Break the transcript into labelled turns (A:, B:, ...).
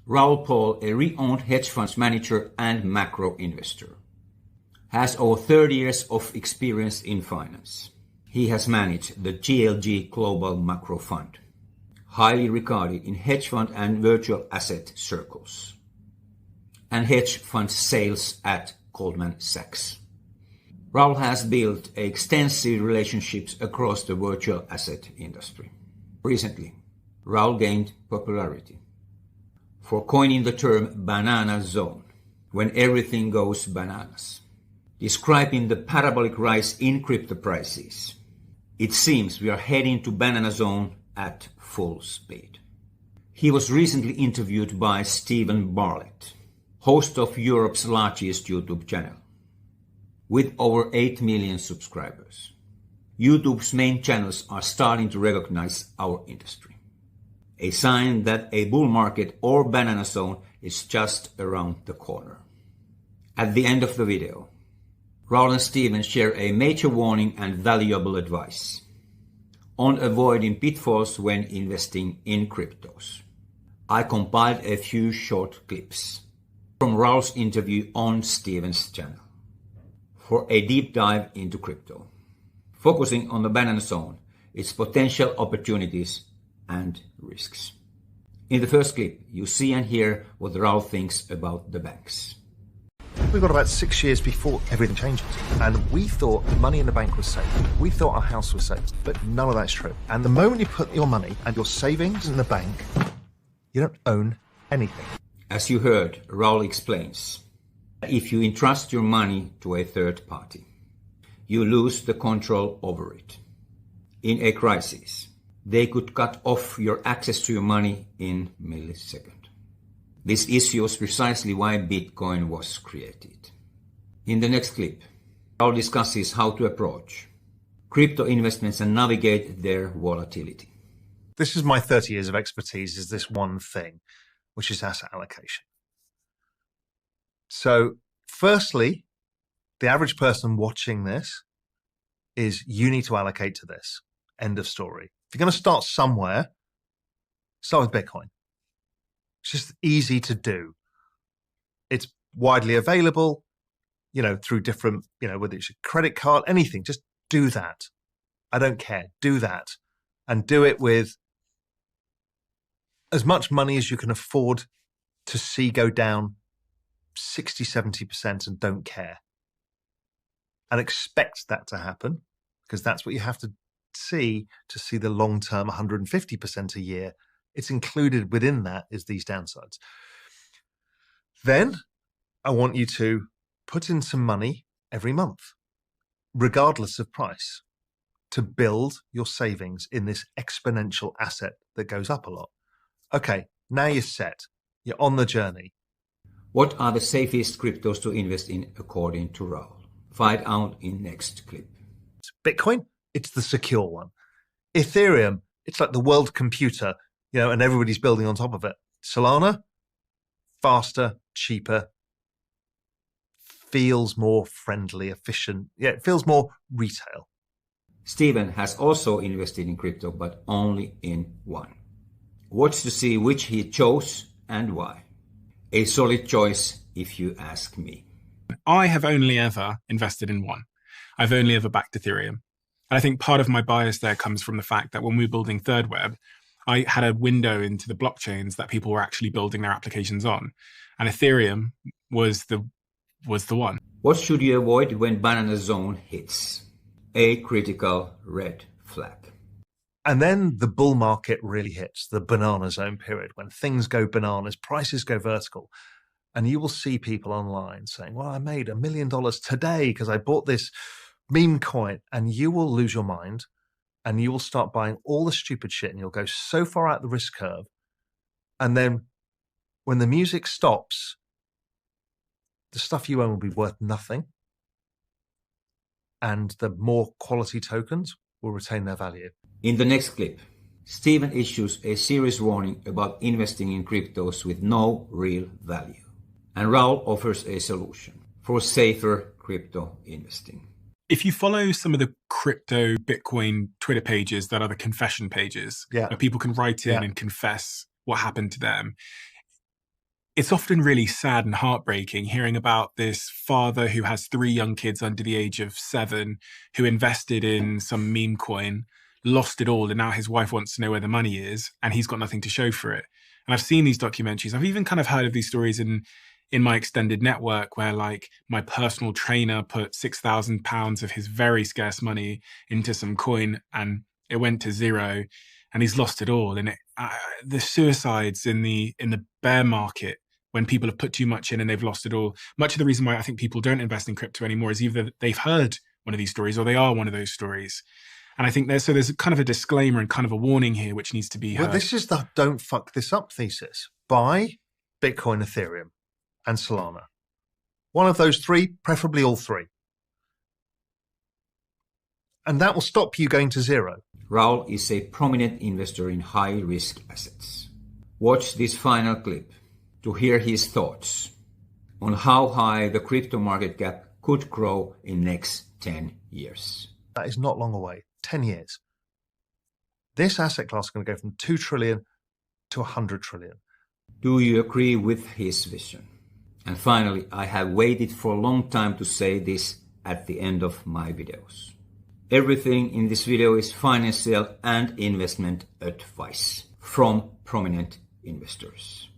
A: Raoul Pal, a renowned hedge funds manager and macro investor, has over 30 years of experience in finance. He has managed the GLG Global Macro Fund, highly regarded in hedge fund and virtual asset circles, and hedge fund sales at Goldman Sachs. Raoul has built extensive relationships across the virtual asset industry. Recently, Raoul gained popularity for coining the term banana zone, when everything goes bananas, describing the parabolic rise in crypto prices. It seems we are heading to banana zone at full speed. He was recently interviewed by Stephen Bartlett, host of Europe's largest YouTube channel, with over 8 million subscribers. YouTube's main channels are starting to recognize our industry, a sign that a bull market or banana zone is just around the corner. At the end of the video, Raoul and Stephen share a major warning and valuable advice on avoiding pitfalls when investing in cryptos. I compiled a few short clips from Raoul's interview on Stephen's channel for a deep dive into crypto, focusing on the banana zone, its potential opportunities and risks. In the first clip, you see and hear what Raoul thinks about the banks.
B: We've got about 6 years before everything changes. And we thought money in the bank was safe. We thought our house was safe, but none of that's true. And the moment you put your money and your savings in the bank, you don't own anything.
A: As you heard, Raoul explains, if you entrust your money to a third party, you lose the control over it. In a crisis, they could cut off your access to your money in milliseconds. This issue is precisely why Bitcoin was created. In the next clip, Raoul discusses how to approach crypto investments and navigate their volatility.
B: This is my 30 years of expertise, is this one thing, which is asset allocation. So firstly, the average person watching this is you need to allocate to this. End of story. If you're going to start somewhere, start with Bitcoin. It's just easy to do. It's widely available, through different, whether it's your credit card, anything, just do that. I don't care. Do that. And do it with as much money as you can afford to see go down 60, 70% and don't care. And expect that to happen, because that's what you have to see the long-term 150% a year. It's included within that is these downsides. Then I want you to put in some money every month, regardless of price, to build your savings in this exponential asset that goes up a lot. Okay, now you're set. You're on the journey.
A: What are the safest cryptos to invest in according to Raoul? Find out in next clip.
B: Bitcoin, it's the secure one. Ethereum, it's like the world computer, and everybody's building on top of it. Solana, faster, cheaper, feels more friendly, efficient. Yeah, it feels more retail.
A: Stephen has also invested in crypto, but only in one. Watch to see which he chose and why. A solid choice, if you ask me.
C: I have only ever invested in one. I've only ever backed Ethereum. And I think part of my bias there comes from the fact that when we were building Third Web, I had a window into the blockchains that people were actually building their applications on. And Ethereum was the one.
A: What should you avoid when banana zone hits? A critical red flag.
B: And then the bull market really hits, the banana zone period, when things go bananas, prices go vertical. And you will see people online saying, well, I made $1 million today because I bought this meme coin. And you will lose your mind and you will start buying all the stupid shit and you'll go so far out the risk curve. And then when the music stops, the stuff you own will be worth nothing. And the more quality tokens will retain their value.
A: In the next clip, Stephen issues a serious warning about investing in cryptos with no real value. And Raoul offers a solution for safer crypto investing.
C: If you follow some of the crypto Bitcoin Twitter pages that are the confession pages, where people can write in and confess what happened to them, it's often really sad and heartbreaking hearing about this father who has 3 young kids under the age of 7 who invested in some meme coin, lost it all, and now his wife wants to know where the money is, and he's got nothing to show for it. And I've seen these documentaries. I've even kind of heard of these stories in my extended network where like my personal trainer put £6,000 of his very scarce money into some coin and it went to zero and he's lost it all. And the suicides in the bear market, when people have put too much in and they've lost it all, much of the reason why I think people don't invest in crypto anymore is either they've heard one of these stories or they are one of those stories. And I think there's kind of a disclaimer and kind of a warning here, which needs to be heard.
B: Well, this is the don't fuck this up thesis. Buy Bitcoin, Ethereum, and Solana. One of those 3, preferably all 3. And that will stop you going to zero.
A: Raoul is a prominent investor in high-risk assets. Watch this final clip to hear his thoughts on how high the crypto market cap could grow in next 10 years.
B: That is not long away. 10 years. This asset class is going to go from 2 trillion to 100 trillion.
A: Do you agree with his vision? And finally, I have waited for a long time to say this at the end of my videos. Everything in this video is financial and investment advice from prominent investors.